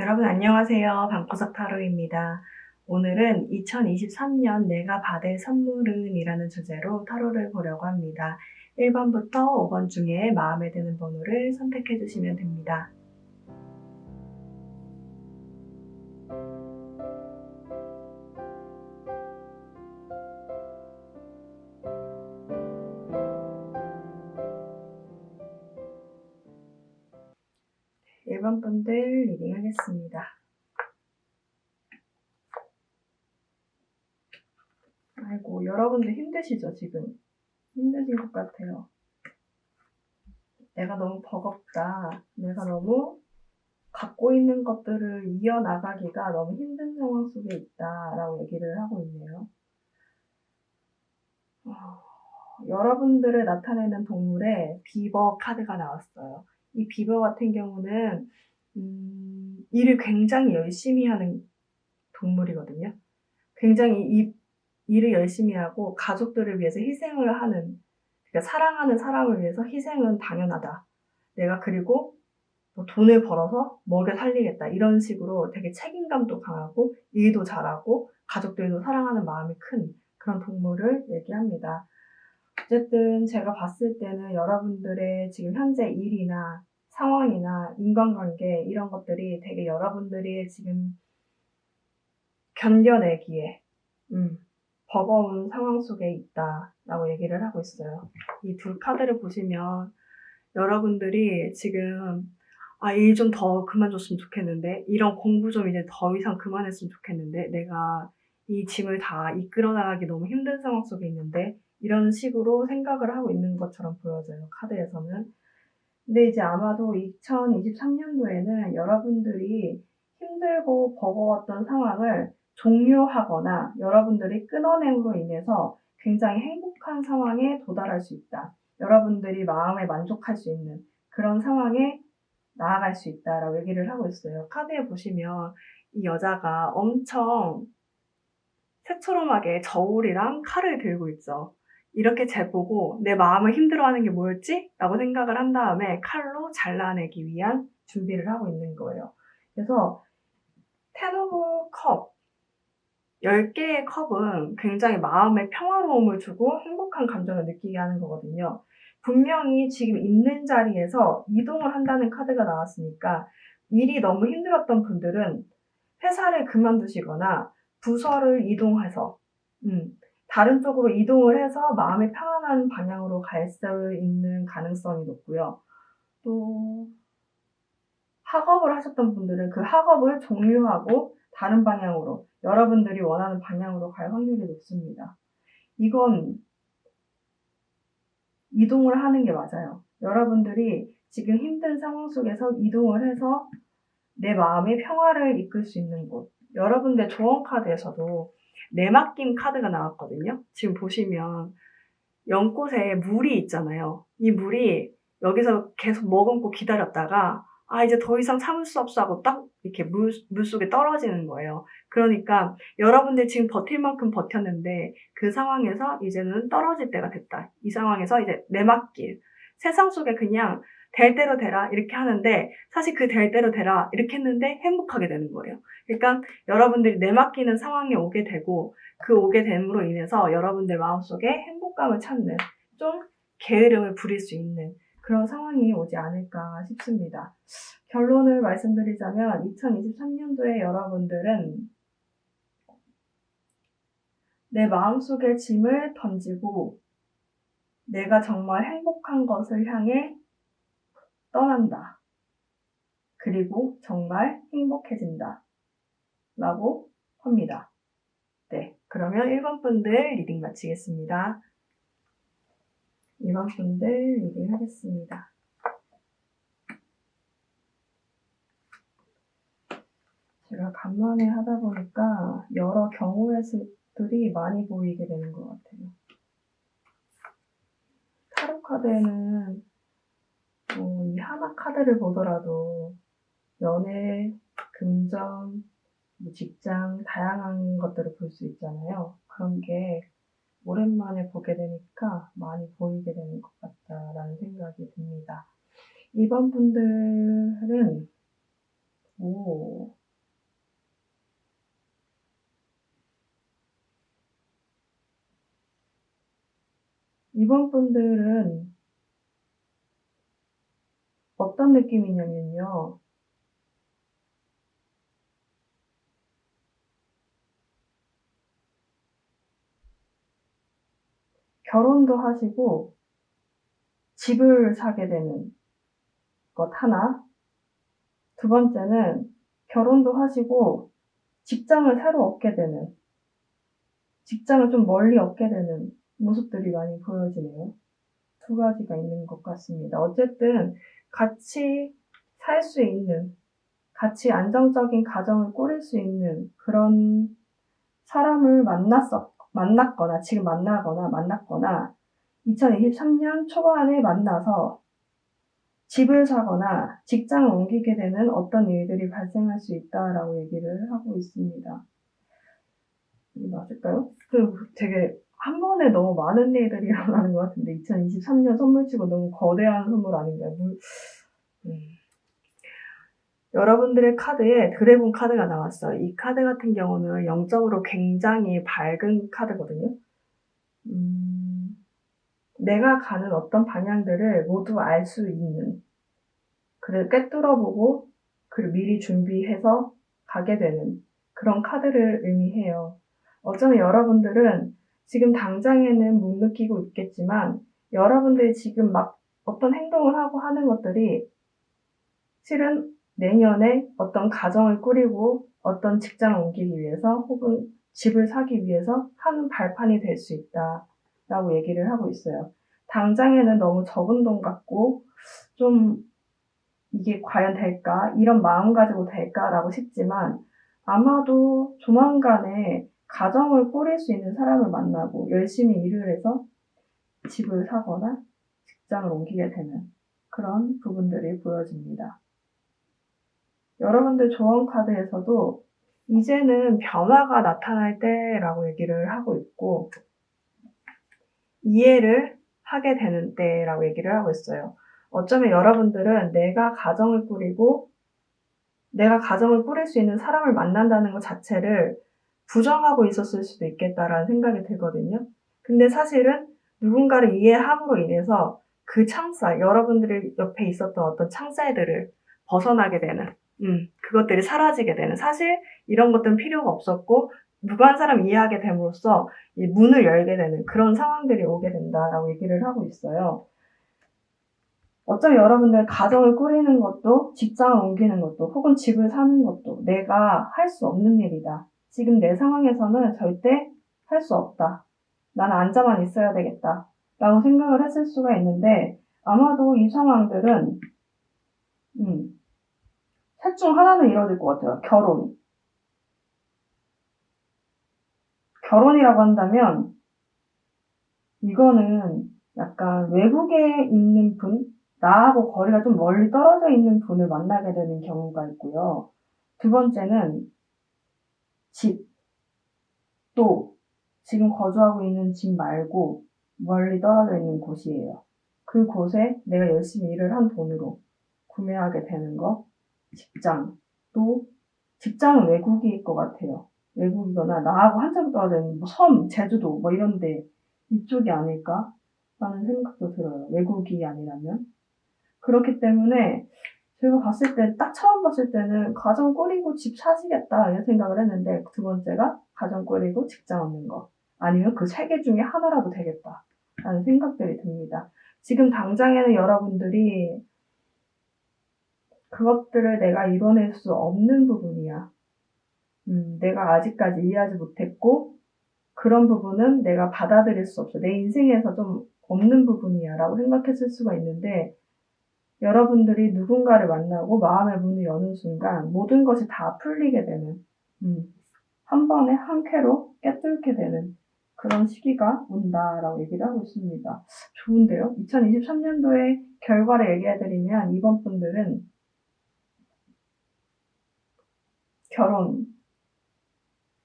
여러분 안녕하세요. 방구석 타로입니다. 오늘은 2023년 내가 받을 선물은 이라는 주제로 타로를 보려고 합니다. 1번부터 5번 중에 마음에 드는 번호를 선택해 주시면 됩니다. 네, 1번 분들 리딩 하겠습니다. 아이고, 여러분들 힘드시죠, 지금? 힘드신 것 같아요. 내가 너무 버겁다. 내가 너무 갖고 있는 것들을 이어나가기가 너무 힘든 상황 속에 있다라고 얘기를 하고 있네요. 여러분들을 나타내는 동물에 비버 카드가 나왔어요. 이 비버 같은 경우는 일을 굉장히 열심히 하는 동물이거든요. 굉장히 이 일을 열심히 하고 가족들을 위해서 희생을 하는, 그러니까 사랑하는 사람을 위해서 희생은 당연하다. 내가 그리고 뭐 돈을 벌어서 먹여 살리겠다. 이런 식으로 되게 책임감도 강하고 일도 잘하고 가족들도 사랑하는 마음이 큰 그런 동물을 얘기합니다. 어쨌든 제가 봤을 때는 여러분들의 지금 현재 일이나 상황이나 인간관계 이런 것들이 되게 여러분들이 지금 견뎌내기에 버거운 상황 속에 있다라고 얘기를 하고 있어요. 이 두 카드를 보시면 여러분들이 지금 일 좀 더 그만뒀으면 좋겠는데, 이런 공부 좀 이제 더 이상 그만했으면 좋겠는데, 내가 이 짐을 다 이끌어 나가기 너무 힘든 상황 속에 있는데, 이런 식으로 생각을 하고 있는 것처럼 보여져요, 카드에서는. 근데 이제 아마도 2023년도에는 여러분들이 힘들고 버거웠던 상황을 종료하거나 여러분들이 끊어냄으로 인해서 굉장히 행복한 상황에 도달할 수 있다. 여러분들이 마음에 만족할 수 있는 그런 상황에 나아갈 수 있다라고 얘기를 하고 있어요. 카드에 보시면 이 여자가 엄청 새초롬하게 저울이랑 칼을 들고 있죠. 이렇게 재보고 내 마음을 힘들어하는 게 뭐였지? 라고 생각을 한 다음에 칼로 잘라내기 위한 준비를 하고 있는 거예요. 그래서 텐 오브 컵, 10개의 컵은 굉장히 마음의 평화로움을 주고 행복한 감정을 느끼게 하는 거거든요. 분명히 지금 있는 자리에서 이동을 한다는 카드가 나왔으니까 일이 너무 힘들었던 분들은 회사를 그만두시거나 부서를 이동해서 다른 쪽으로 이동을 해서 마음이 편안한 방향으로 갈 수 있는 가능성이 높고요. 또 학업을 하셨던 분들은 그 학업을 종료하고 다른 방향으로, 여러분들이 원하는 방향으로 갈 확률이 높습니다. 이건 이동을 하는 게 맞아요. 여러분들이 지금 힘든 상황 속에서 이동을 해서 내 마음의 평화를 이끌 수 있는 곳. 여러분들 조언 카드에서도 내맡김 카드가 나왔거든요. 지금 보시면 연꽃에 물이 있잖아요. 이 물이 여기서 계속 머금고 기다렸다가 이제 더 이상 참을 수 없어 하고 딱 이렇게 물속에 떨어지는 거예요. 그러니까 여러분들 지금 버틸 만큼 버텼는데 그 상황에서 이제는 떨어질 때가 됐다. 이 상황에서 이제 내맡길. 세상 속에 그냥 될 대로 되라 이렇게 하는데 사실 그 될 대로 되라 이렇게 했는데 행복하게 되는 거예요. 그러니까 여러분들이 내맡기는 상황에 오게 되고 그 오게 됨으로 인해서 여러분들 마음속에 행복감을 찾는, 좀 게으름을 부릴 수 있는 그런 상황이 오지 않을까 싶습니다. 결론을 말씀드리자면 2023년도에 여러분들은 내 마음속의 짐을 던지고 내가 정말 행복한 것을 향해 떠난다. 그리고 정말 행복해진다. 라고 합니다. 네, 그러면 1번 분들 리딩 마치겠습니다. 2번 분들 리딩 하겠습니다. 제가 간만에 하다 보니까 여러 경우의 수들이 많이 보이게 되는 것 같아요. 타로 카드에는 이 하나 카드를 보더라도 연애, 금전, 직장, 다양한 것들을 볼 수 있잖아요. 그런 게 오랜만에 보게 되니까 많이 보이게 되는 것 같다라는 생각이 듭니다. 2번 분들은 이번 분들은 어떤 느낌이냐면요. 결혼도 하시고 집을 사게 되는 것 하나. 두 번째는 결혼도 하시고 직장을 새로 얻게 되는, 직장을 좀 멀리 얻게 되는 모습들이 많이 보여지네요. 두 가지가 있는 것 같습니다. 어쨌든 같이 살 수 있는, 같이 안정적인 가정을 꾸릴 수 있는 그런 사람을 만났거나, 지금 만났거나, 2023년 초반에 만나서 집을 사거나 직장을 옮기게 되는 어떤 일들이 발생할 수 있다라고 얘기를 하고 있습니다. 맞을까요? 되게 한 번에 너무 많은 일들이 일어나는 것 같은데 2023년 선물치고 너무 거대한 선물 아닌가요? 여러분들의 카드에 드래곤 카드가 나왔어요. 이 카드 같은 경우는 영적으로 굉장히 밝은 카드거든요. 내가 가는 어떤 방향들을 모두 알 수 있는, 그를 꿰뚫어보고 그를 미리 준비해서 가게 되는 그런 카드를 의미해요. 어쩌면 여러분들은 지금 당장에는 못 느끼고 있겠지만 여러분들이 지금 막 어떤 행동을 하고 하는 것들이 실은 내년에 어떤 가정을 꾸리고 어떤 직장을 옮기기 위해서 혹은 집을 사기 위해서 하는 발판이 될 수 있다라고 얘기를 하고 있어요. 당장에는 너무 적은 돈 같고 좀 이게 과연 될까? 이런 마음 가지고 될까라고 싶지만 아마도 조만간에 가정을 꾸릴 수 있는 사람을 만나고 열심히 일을 해서 집을 사거나 직장을 옮기게 되는 그런 부분들이 보여집니다. 여러분들 조언 카드에서도 이제는 변화가 나타날 때라고 얘기를 하고 있고 이해를 하게 되는 때라고 얘기를 하고 있어요. 어쩌면 여러분들은 내가 가정을 꾸리고 내가 가정을 꾸릴 수 있는 사람을 만난다는 것 자체를 부정하고 있었을 수도 있겠다라는 생각이 들거든요. 근데 사실은 누군가를 이해함으로 인해서 그 창살, 여러분들이 옆에 있었던 어떤 창살들을 벗어나게 되는, 그것들이 사라지게 되는, 사실 이런 것들은 필요가 없었고 누가 한 사람 이해하게 됨으로써 이 문을 열게 되는 그런 상황들이 오게 된다라고 얘기를 하고 있어요. 어쩌면 여러분들 가정을 꾸리는 것도 직장을 옮기는 것도 혹은 집을 사는 것도 내가 할 수 없는 일이다. 지금 내 상황에서는 절대 할 수 없다. 나는 앉아만 있어야 되겠다. 라고 생각을 했을 수가 있는데 아마도 이 상황들은 셋 중 하나는 이루어질 것 같아요. 결혼이라고 한다면 이거는 약간 외국에 있는 분, 나하고 거리가 좀 멀리 떨어져 있는 분을 만나게 되는 경우가 있고요. 두 번째는 집, 또 지금 거주하고 있는 집 말고 멀리 떨어져 있는 곳이에요. 그 곳에 내가 열심히 일을 한 돈으로 구매하게 되는 거, 직장, 또 직장은 외국일 것 같아요. 외국이거나 나하고 한참 떨어져 있는 뭐 섬, 제주도 뭐 이런데 이쪽이 아닐까? 라는 생각도 들어요. 외국이 아니라면. 그렇기 때문에 제가 봤을 때, 딱 처음 봤을 때는 가정 꾸리고 집 사시겠다 이런 생각을 했는데 두 번째가 가정 꾸리고 직장 얻는 거. 아니면 그 세 개 중에 하나라도 되겠다 라는 생각들이 듭니다. 지금 당장에는 여러분들이 그것들을 내가 이뤄낼 수 없는 부분이야. 내가 아직까지 이해하지 못했고 그런 부분은 내가 받아들일 수 없어. 내 인생에서 좀 없는 부분이야 라고 생각했을 수가 있는데 여러분들이 누군가를 만나고 마음의 문을 여는 순간 모든 것이 다 풀리게 되는 한 번에 한 쾌로 깨뚫게 되는 그런 시기가 온다라고 얘기를 하고 있습니다. 좋은데요? 2023년도의 결과를 얘기해드리면 이번 분들은 결혼,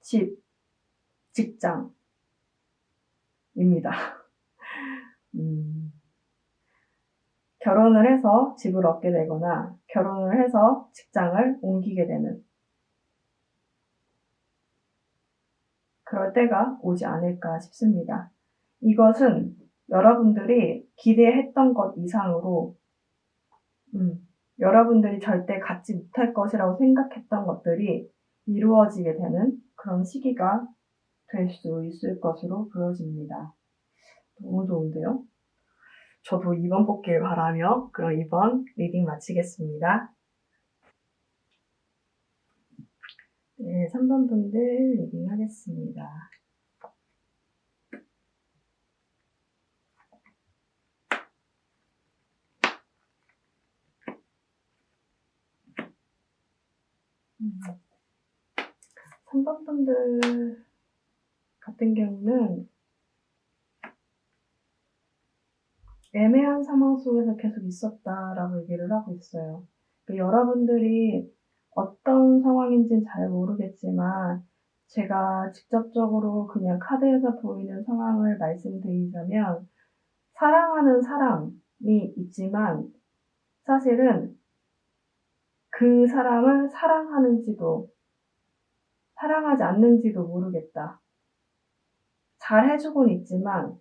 집, 직장입니다. 결혼을 해서 집을 얻게 되거나 결혼을 해서 직장을 옮기게 되는 그럴 때가 오지 않을까 싶습니다. 이것은 여러분들이 기대했던 것 이상으로 여러분들이 절대 갖지 못할 것이라고 생각했던 것들이 이루어지게 되는 그런 시기가 될 수 있을 것으로 보여집니다. 너무 좋은데요? 저도 2번 뽑길 바라며 그럼 2번 리딩 마치겠습니다. 네, 3번 분들 리딩 하겠습니다. 음. 3번 분들 같은 경우는 애매한 상황 속에서 계속 있었다라고 얘기를 하고 있어요. 그러니까 여러분들이 어떤 상황인지는 잘 모르겠지만 제가 직접적으로 그냥 카드에서 보이는 상황을 말씀드리자면 사랑하는 사람이 있지만 사실은 그 사람을 사랑하는지도 사랑하지 않는지도 모르겠다. 잘 해주곤 있지만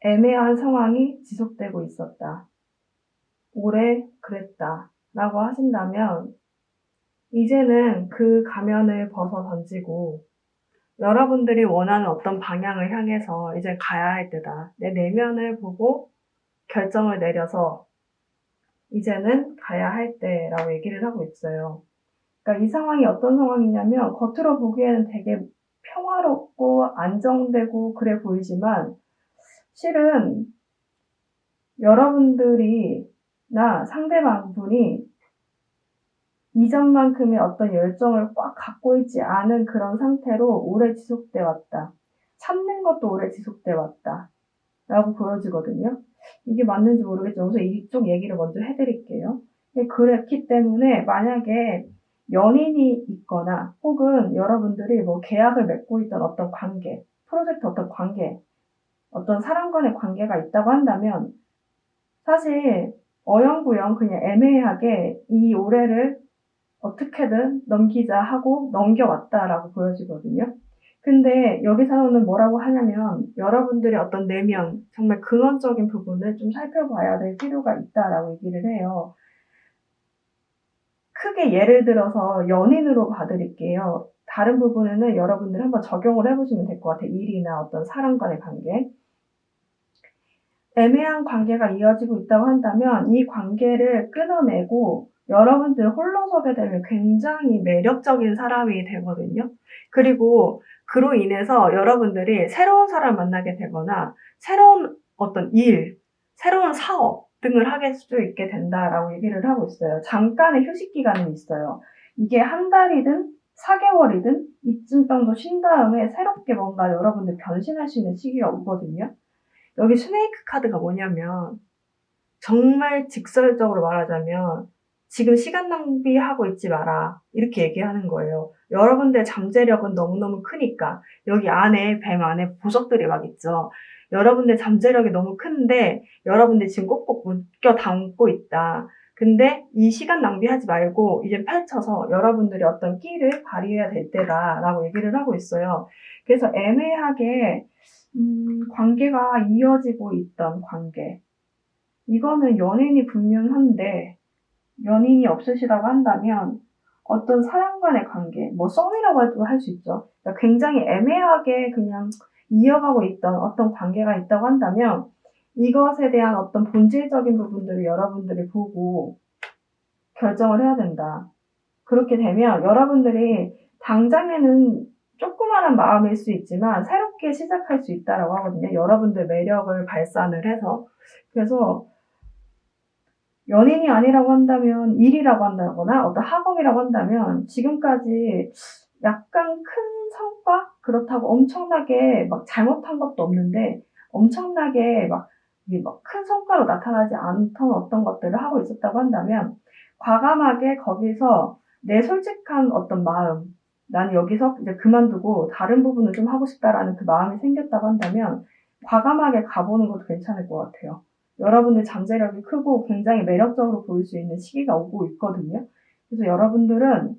애매한 상황이 지속되고 있었다. 오래 그랬다. 라고 하신다면 이제는 그 가면을 벗어 던지고 여러분들이 원하는 어떤 방향을 향해서 이제 가야 할 때다. 내 내면을 보고 결정을 내려서 이제는 가야 할 때라고 얘기를 하고 있어요. 그러니까 이 상황이 어떤 상황이냐면 겉으로 보기에는 되게 평화롭고 안정되고 그래 보이지만 실은 여러분들이나 상대방분이 이전만큼의 어떤 열정을 꽉 갖고 있지 않은 그런 상태로 오래 지속돼 왔다. 참는 것도 오래 지속돼 왔다. 라고 보여지거든요. 이게 맞는지 모르겠지만 우선 이쪽 얘기를 먼저 해드릴게요. 그렇기 때문에 만약에 연인이 있거나 혹은 여러분들이 뭐 계약을 맺고 있던 어떤 관계, 프로젝트 어떤 관계, 어떤 사람 간의 관계가 있다고 한다면 사실 어영부영 그냥 애매하게 이 올해를 어떻게든 넘기자 하고 넘겨왔다라고 보여지거든요. 근데 여기서는 뭐라고 하냐면 여러분들의 어떤 내면, 정말 근원적인 부분을 좀 살펴봐야 될 필요가 있다라고 얘기를 해요. 크게 예를 들어서 연인으로 봐드릴게요. 다른 부분에는 여러분들이 한번 적용을 해보시면 될 것 같아요. 일이나 어떤 사람 간의 관계. 애매한 관계가 이어지고 있다고 한다면 이 관계를 끊어내고 여러분들 홀로 서게 되면 굉장히 매력적인 사람이 되거든요. 그리고 그로 인해서 여러분들이 새로운 사람을 만나게 되거나 새로운 어떤 일, 새로운 사업 등을 하게 수 있게 된다라고 얘기를 하고 있어요. 잠깐의 휴식 기간은 있어요. 이게 한 달이든 4개월이든 이쯤 정도 쉰 다음에 새롭게 뭔가 여러분들 변신할 수 있는 시기가 오거든요. 여기 스네이크 카드가 뭐냐면 정말 직설적으로 말하자면 지금 시간 낭비하고 있지 마라 이렇게 얘기하는 거예요. 여러분들의 잠재력은 너무너무 크니까 여기 안에 뱀 안에 보석들이 막 있죠. 여러분들 잠재력이 너무 큰데 여러분들 지금 꼭꼭 묶여 담고 있다. 근데 이 시간 낭비하지 말고 이제 펼쳐서 여러분들이 어떤 끼를 발휘해야 될 때다라고 얘기를 하고 있어요. 그래서 애매하게 관계가 이어지고 있던 관계. 이거는 연인이 분명한데, 연인이 없으시다고 한다면, 어떤 사람 간의 관계, 뭐 썸이라고 할 수 있죠. 그러니까 굉장히 애매하게 그냥 이어가고 있던 어떤 관계가 있다고 한다면, 이것에 대한 어떤 본질적인 부분들을 여러분들이 보고 결정을 해야 된다. 그렇게 되면 여러분들이 당장에는 조그마한 마음일 수 있지만 새롭게 시작할 수 있다라고 하거든요. 여러분들 매력을 발산을 해서. 그래서 연인이 아니라고 한다면 일이라고 한다거나 어떤 학업이라고 한다면 지금까지 약간 큰 성과? 그렇다고 엄청나게 막 잘못한 것도 없는데 엄청나게 막 큰 성과로 나타나지 않던 어떤 것들을 하고 있었다고 한다면 과감하게 거기서 내 솔직한 어떤 마음, 나는 여기서 이제 그만두고 다른 부분을 좀 하고 싶다라는 그 마음이 생겼다고 한다면 과감하게 가보는 것도 괜찮을 것 같아요. 여러분들 잠재력이 크고 굉장히 매력적으로 보일 수 있는 시기가 오고 있거든요. 그래서 여러분들은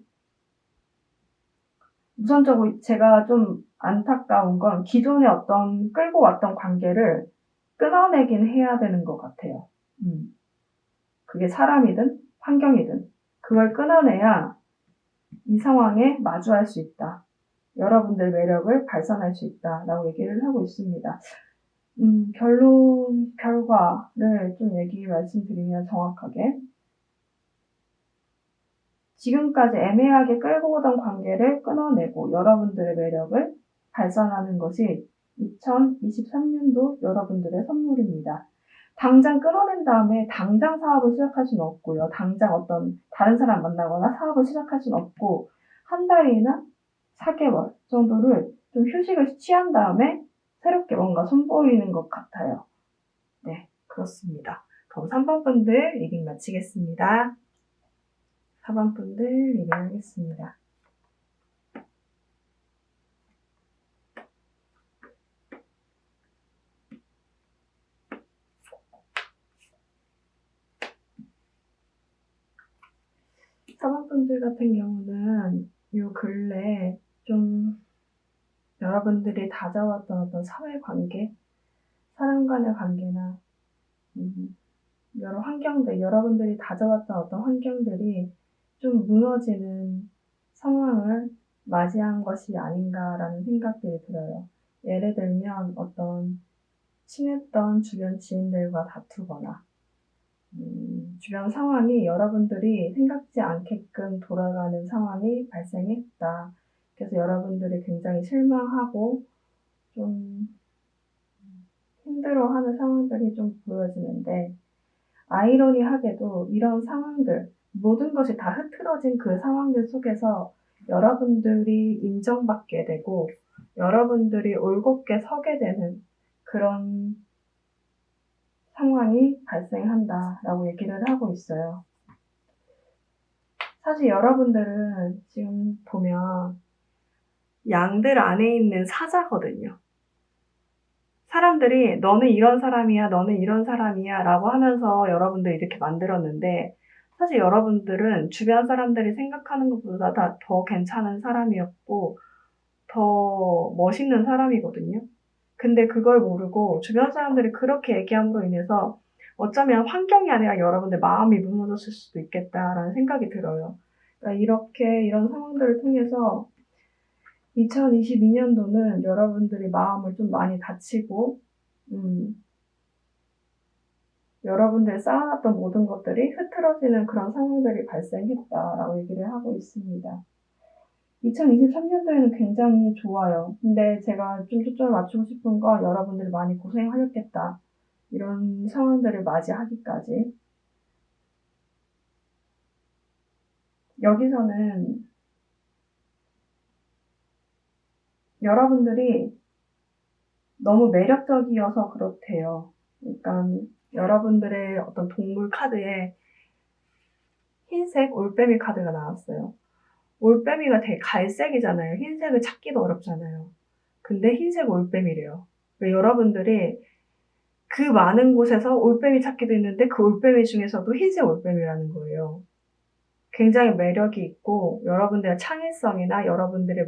우선적으로 제가 좀 안타까운 건 기존에 어떤 끌고 왔던 관계를 끊어내긴 해야 되는 것 같아요. 그게 사람이든 환경이든 그걸 끊어내야 이 상황에 마주할 수 있다. 여러분들 매력을 발산할 수 있다라고 얘기를 하고 있습니다. 결과를 좀 말씀드리면 정확하게. 지금까지 애매하게 끌고 오던 관계를 끊어내고 여러분들의 매력을 발산하는 것이 2023년도 여러분들의 선물입니다. 당장 끊어낸 다음에 당장 사업을 시작할 수는 없고요. 당장 어떤 다른 사람 만나거나 사업을 시작할 수는 없고 한 달이나 4개월 정도를 좀 휴식을 취한 다음에 새롭게 뭔가 선보이는 것 같아요. 네, 그렇습니다. 그럼 3번 분들 리딩 마치겠습니다. 4번 분들 리딩하겠습니다. 사방분들 같은 경우는 요 근래 좀 여러분들이 다져왔던 어떤 사회관계, 사람 간의 관계나 여러 환경들, 여러분들이 다져왔던 어떤 환경들이 좀 무너지는 상황을 맞이한 것이 아닌가라는 생각들이 들어요. 예를 들면 어떤 친했던 주변 지인들과 다투거나 주변 상황이 여러분들이 생각지 않게끔 돌아가는 상황이 발생했다. 그래서 여러분들이 굉장히 실망하고 좀 힘들어하는 상황들이 좀 보여지는데 아이러니하게도 이런 상황들, 모든 것이 다 흐트러진 그 상황들 속에서 여러분들이 인정받게 되고 여러분들이 올곧게 서게 되는 그런 상황이 발생한다라고 얘기를 하고 있어요. 사실 여러분들은 지금 보면 양들 안에 있는 사자거든요. 사람들이 너는 이런 사람이야, 너는 이런 사람이야 라고 하면서 여러분들 이렇게 만들었는데 사실 여러분들은 주변 사람들이 생각하는 것보다 더 괜찮은 사람이었고 더 멋있는 사람이거든요. 근데 그걸 모르고 주변 사람들이 그렇게 얘기함으로 인해서 어쩌면 환경이 아니라 여러분들 마음이 무너졌을 수도 있겠다라는 생각이 들어요. 그러니까 이런 상황들을 통해서 2022년도는 여러분들이 마음을 좀 많이 다치고 여러분들이 쌓아놨던 모든 것들이 흐트러지는 그런 상황들이 발생했다라고 얘기를 하고 있습니다. 2023년도에는 굉장히 좋아요. 근데 제가 좀 초점을 맞추고 싶은 건 여러분들이 많이 고생하셨겠다. 이런 상황들을 맞이하기까지. 여기서는 여러분들이 너무 매력적이어서 그렇대요. 그러니까 여러분들의 어떤 동물 카드에 흰색 올빼미 카드가 나왔어요. 올빼미가 되게 갈색이잖아요. 흰색을 찾기도 어렵잖아요. 근데 흰색 올빼미래요. 여러분들이 그 많은 곳에서 올빼미 찾기도 있는데 그 올빼미 중에서도 흰색 올빼미라는 거예요. 굉장히 매력이 있고 여러분들의 창의성이나 여러분들의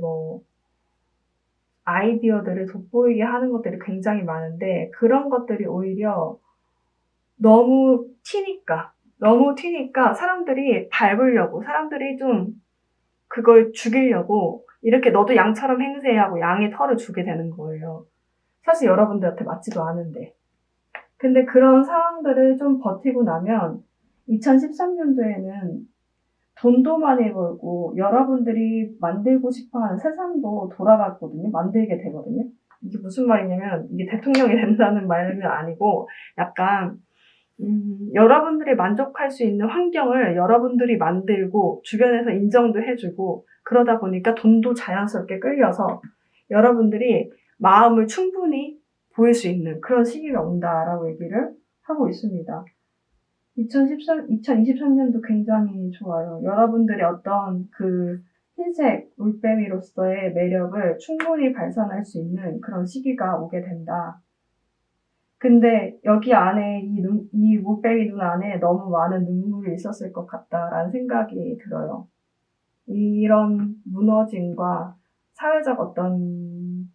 아이디어들을 돋보이게 하는 것들이 굉장히 많은데 그런 것들이 오히려 너무 튀니까 사람들이 밟으려고 사람들이 좀 그걸 죽이려고 이렇게 너도 양처럼 행세하고 양의 털을 주게 되는 거예요. 사실 여러분들한테 맞지도 않은데. 근데 그런 상황들을 좀 버티고 나면 2013년도에는 돈도 많이 벌고 여러분들이 만들고 싶어하는 세상도 돌아갔거든요. 만들게 되거든요. 이게 무슨 말이냐면 이게 대통령이 된다는 말은 아니고 약간 여러분들이 만족할 수 있는 환경을 여러분들이 만들고 주변에서 인정도 해주고 그러다 보니까 돈도 자연스럽게 끌려서 여러분들이 마음을 충분히 보일 수 있는 그런 시기가 온다라고 얘기를 하고 있습니다. 2023년도 굉장히 좋아요. 여러분들이 어떤 그 흰색 올빼미로서의 매력을 충분히 발산할 수 있는 그런 시기가 오게 된다. 근데 여기 안에 이 올빼미 눈 안에 너무 많은 눈물이 있었을 것 같다라는 생각이 들어요. 이런 무너짐과 사회적 어떤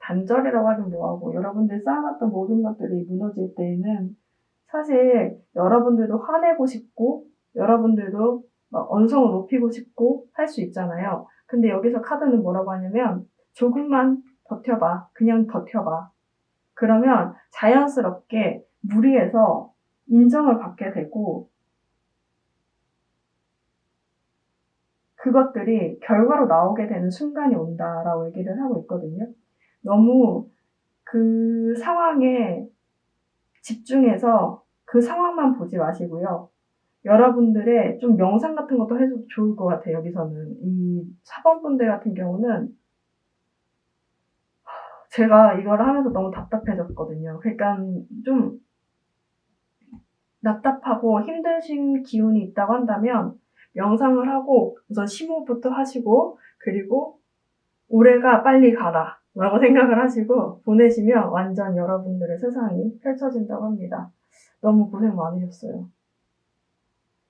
단절이라고 하긴 뭐하고 여러분들이 쌓아놨던 모든 것들이 무너질 때에는 사실 여러분들도 화내고 싶고 여러분들도 막 언성을 높이고 싶고 할 수 있잖아요. 근데 여기서 카드는 뭐라고 하냐면 조금만 버텨봐. 그냥 버텨봐. 그러면 자연스럽게 무리해서 인정을 받게 되고 그것들이 결과로 나오게 되는 순간이 온다라고 얘기를 하고 있거든요. 너무 그 상황에 집중해서 그 상황만 보지 마시고요. 여러분들의 좀 명상 같은 것도 해도 좋을 것 같아요. 여기서는 이 4번분들 같은 경우는 제가 이걸 하면서 너무 답답해졌거든요. 그러니까 좀 답답하고 힘드신 기운이 있다고 한다면 명상을 하고 우선 심호흡부터 하시고 그리고 올해가 빨리 가라 라고 생각을 하시고 보내시면 완전 여러분들의 세상이 펼쳐진다고 합니다. 너무 고생 많으셨어요.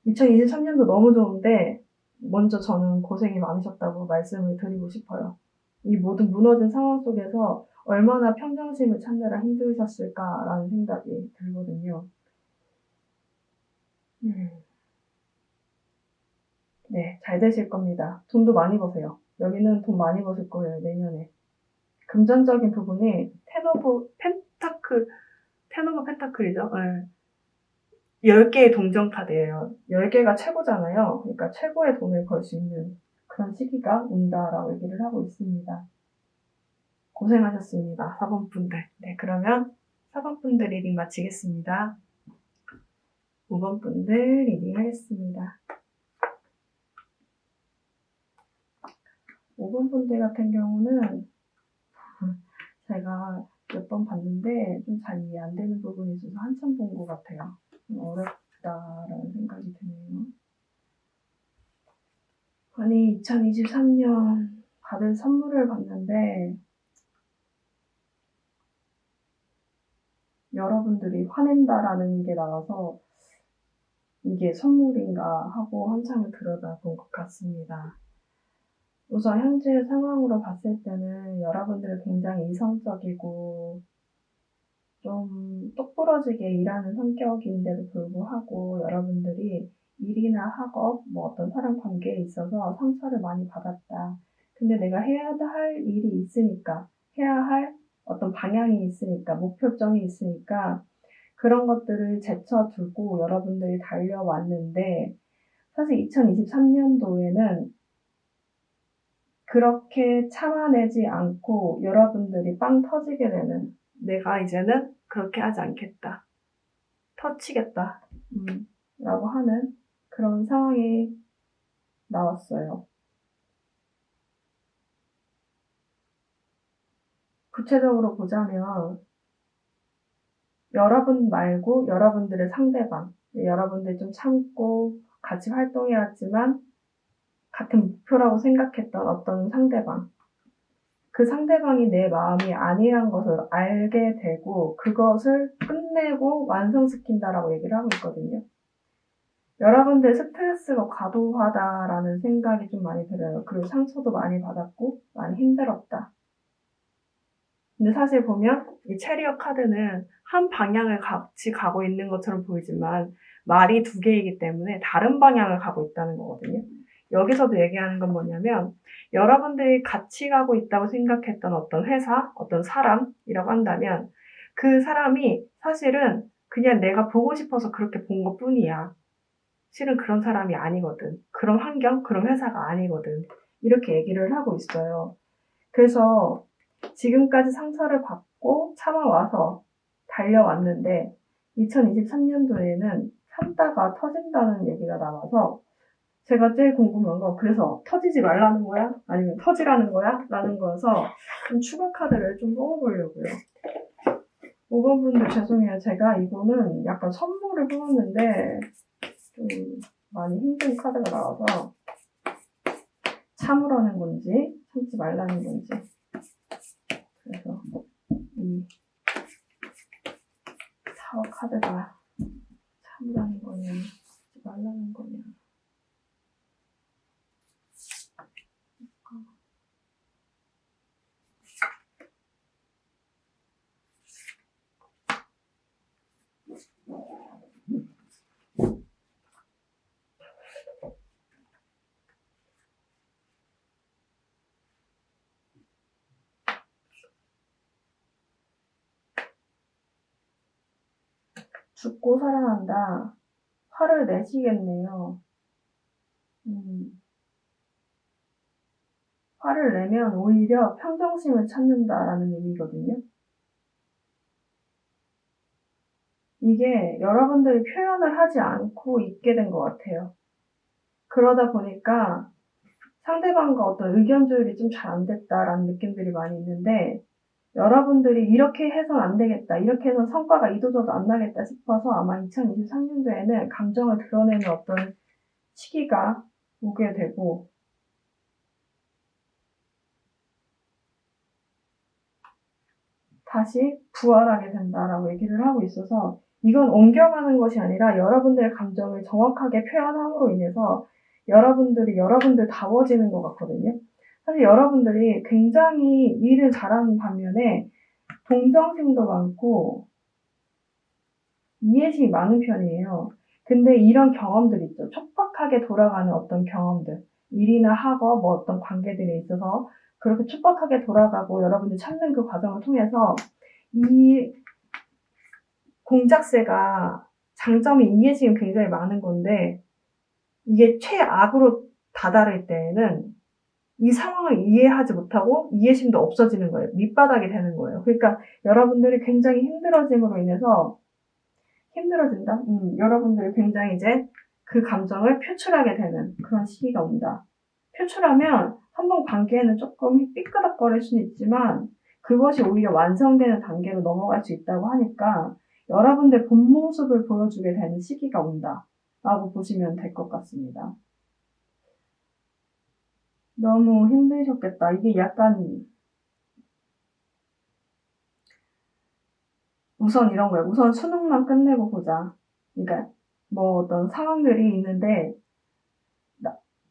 2023년도 너무 좋은데 먼저 저는 고생이 많으셨다고 말씀을 드리고 싶어요. 이 모든 무너진 상황 속에서 얼마나 평정심을 찾느라 힘드셨을까라는 생각이 들거든요. 네, 잘 되실 겁니다. 돈도 많이 버세요. 여기는 돈 많이 버실 거예요, 내년에. 금전적인 부분이 테노버 펜타클이죠. 네. 10개의 동전 카드예요. 10개가 최고잖아요. 그러니까 최고의 돈을 벌 수 있는 그런 시기가 온다라고 얘기를 하고 있습니다. 고생하셨습니다. 4번 분들. 네, 그러면 4번 분들 리딩 마치겠습니다. 5번 분들 리딩 하겠습니다. 5번 분들 같은 경우는 제가 몇 번 봤는데 좀 잘 이해 안 되는 부분이 있어서 한참 본 것 같아요. 좀 어렵다라는 생각이 드네요. 아니 2023년 받은 선물을 봤는데 여러분들이 화낸다라는 게 나와서 이게 선물인가 하고 한참을 들여다본 것 같습니다. 우선 현재 상황으로 봤을 때는 여러분들 굉장히 이성적이고 좀 똑부러지게 일하는 성격인데도 불구하고 여러분들이 일이나 학업, 뭐 어떤 사람 관계에 있어서 상처를 많이 받았다. 근데 내가 해야 할 일이 있으니까, 해야 할 어떤 방향이 있으니까, 목표점이 있으니까 그런 것들을 제쳐두고 여러분들이 달려왔는데 사실 2023년도에는 그렇게 참아내지 않고 여러분들이 빵 터지게 되는 내가 이제는 그렇게 하지 않겠다. 터치겠다. 라고 하는 그런 상황이 나왔어요. 구체적으로 보자면 여러분 말고 여러분들의 상대방, 여러분들 좀 참고 같이 활동해왔지만 같은 목표라고 생각했던 어떤 상대방, 그 상대방이 내 마음이 아니란 것을 알게 되고 그것을 끝내고 완성시킨다라고 얘기를 하고 있거든요. 여러분들 스트레스가 과도하다라는 생각이 좀 많이 들어요. 그리고 상처도 많이 받았고 많이 힘들었다. 근데 사실 보면 이 체리엇 카드는 한 방향을 같이 가고 있는 것처럼 보이지만 말이 두 개이기 때문에 다른 방향을 가고 있다는 거거든요. 여기서도 얘기하는 건 뭐냐면 여러분들이 같이 가고 있다고 생각했던 어떤 회사, 어떤 사람이라고 한다면 그 사람이 사실은 그냥 내가 보고 싶어서 그렇게 본 것뿐이야. 실은 그런 사람이 아니거든. 그런 환경, 그런 회사가 아니거든. 이렇게 얘기를 하고 있어요. 그래서 지금까지 상처를 받고 참아와서 달려왔는데 2023년도에는 참다가 터진다는 얘기가 나와서 제가 제일 궁금한 건 그래서 터지지 말라는 거야? 아니면 터지라는 거야? 라는 거여서 좀 추가 카드를 좀 뽑아보려고요. 5번 분들 죄송해요. 제가 이거는 약간 선물을 뽑았는데 좀 많이 힘든 카드가 나와서 참으라는 건지 참지 말라는 건지 그래서 이 타워 카드가 참으라는 거냐 참지 말라는 거냐 죽고 살아난다. 화를 내시겠네요. 화를 내면 오히려 평정심을 찾는다라는 의미거든요. 이게 여러분들이 표현을 하지 않고 있게 된 것 같아요. 그러다 보니까 상대방과 어떤 의견 조율이 좀 잘 안 됐다라는 느낌들이 많이 있는데, 여러분들이 이렇게 해선 안 되겠다, 이렇게 해선 성과가 이도저도 안 나겠다 싶어서 아마 2023년도에는 감정을 드러내는 어떤 시기가 오게 되고, 다시 부활하게 된다라고 얘기를 하고 있어서, 이건 옮겨가는 것이 아니라 여러분들의 감정을 정확하게 표현함으로 인해서 여러분들이 여러분들다워지는 것 같거든요. 사실 여러분들이 굉장히 일을 잘하는 반면에 동정심도 많고 이해심이 많은 편이에요. 근데 이런 경험들 있죠. 촉박하게 돌아가는 어떤 경험들, 일이나 학업, 뭐 어떤 관계들에 있어서 그렇게 촉박하게 돌아가고 여러분들이 찾는 그 과정을 통해서 이 공작새가 장점이 이해심이 굉장히 많은 건데, 이게 최악으로 다다를 때에는 이 상황을 이해하지 못하고 이해심도 없어지는 거예요. 밑바닥이 되는 거예요. 그러니까 여러분들이 굉장히 힘들어짐으로 인해서 여러분들이 굉장히 이제 그 감정을 표출하게 되는 그런 시기가 온다. 표출하면 한번 관계에는 조금 삐끄덕거릴 수는 있지만 그것이 오히려 완성되는 단계로 넘어갈 수 있다고 하니까 여러분들 본 모습을 보여주게 되는 시기가 온다 라고 보시면 될 것 같습니다. 너무 힘드셨겠다. 이게 약간 우선 이런 거예요. 우선 수능만 끝내고 보자. 그러니까 뭐 어떤 상황들이 있는데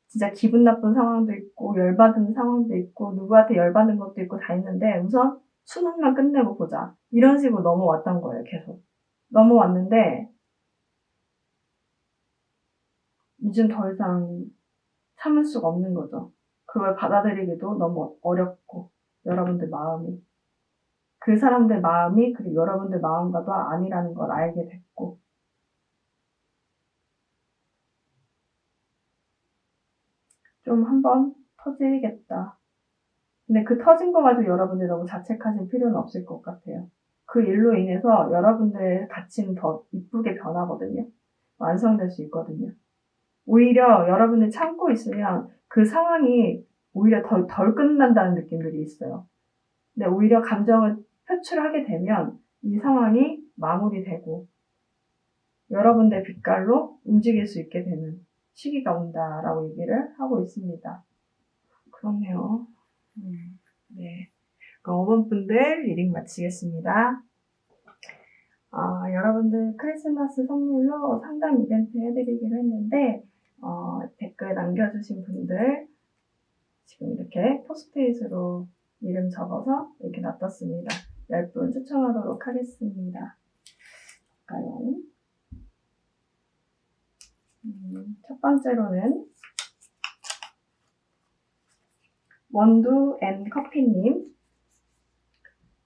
진짜 기분 나쁜 상황도 있고 열받은 상황도 있고 누구한테 열받는 것도 있고 다 있는데 우선 수능만 끝내고 보자. 이런 식으로 넘어왔던 거예요. 계속. 넘어왔는데 이젠 더 이상 참을 수가 없는 거죠. 그걸 받아들이기도 너무 어렵고 여러분들 마음이. 그 사람들 마음이 그리고 여러분들 마음과도 아니라는 걸 알게 됐고 좀 한번 터지겠다. 근데 그 터진 거 가지고 여러분들이 너무 자책하실 필요는 없을 것 같아요. 그 일로 인해서 여러분들의 가치는 더 이쁘게 변하거든요. 완성될 수 있거든요. 오히려 여러분들이 참고 있으면 그 상황이 오히려 덜 끝난다는 느낌들이 있어요. 근데 오히려 감정을 표출하게 되면 이 상황이 마무리되고 여러분들 빛깔로 움직일 수 있게 되는 시기가 온다라고 얘기를 하고 있습니다. 그렇네요. 네. 그럼 5번 분들 리딩 마치겠습니다. 여러분들 크리스마스 선물로 상담 이벤트 해드리기로 했는데 댓글 남겨주신 분들 지금 이렇게 포스트잇으로 이름 적어서 이렇게 놔뒀습니다. 10분 추첨하도록 하겠습니다. 볼까요? 첫 번째로는 원두 앤 커피님,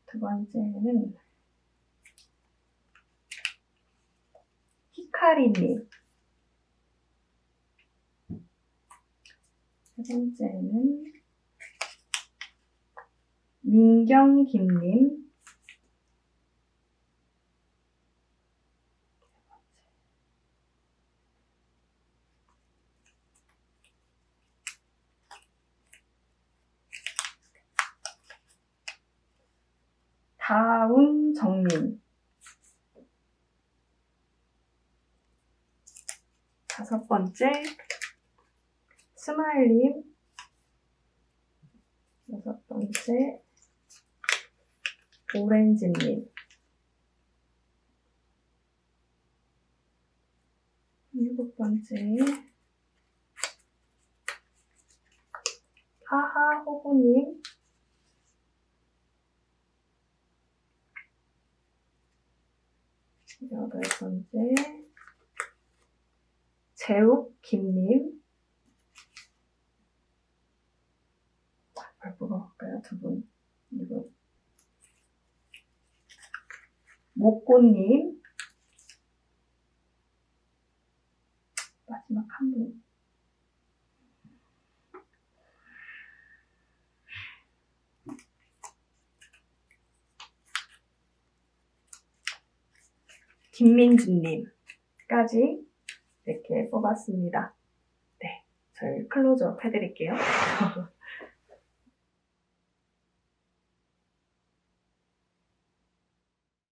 두 번째는 히카리님, 세 번째는 민경김님, 다운정님, 다섯 번째 스마일님, 여섯 번째 오렌지님, 일곱 번째 하하호호님, 여덟 번째, 재욱, 김님. 발 뽑아볼까요? 두 분. 이분. 목고님. 마지막 한 분. 김민주님까지 이렇게 뽑았습니다. 네, 저희 클로즈업 해드릴게요.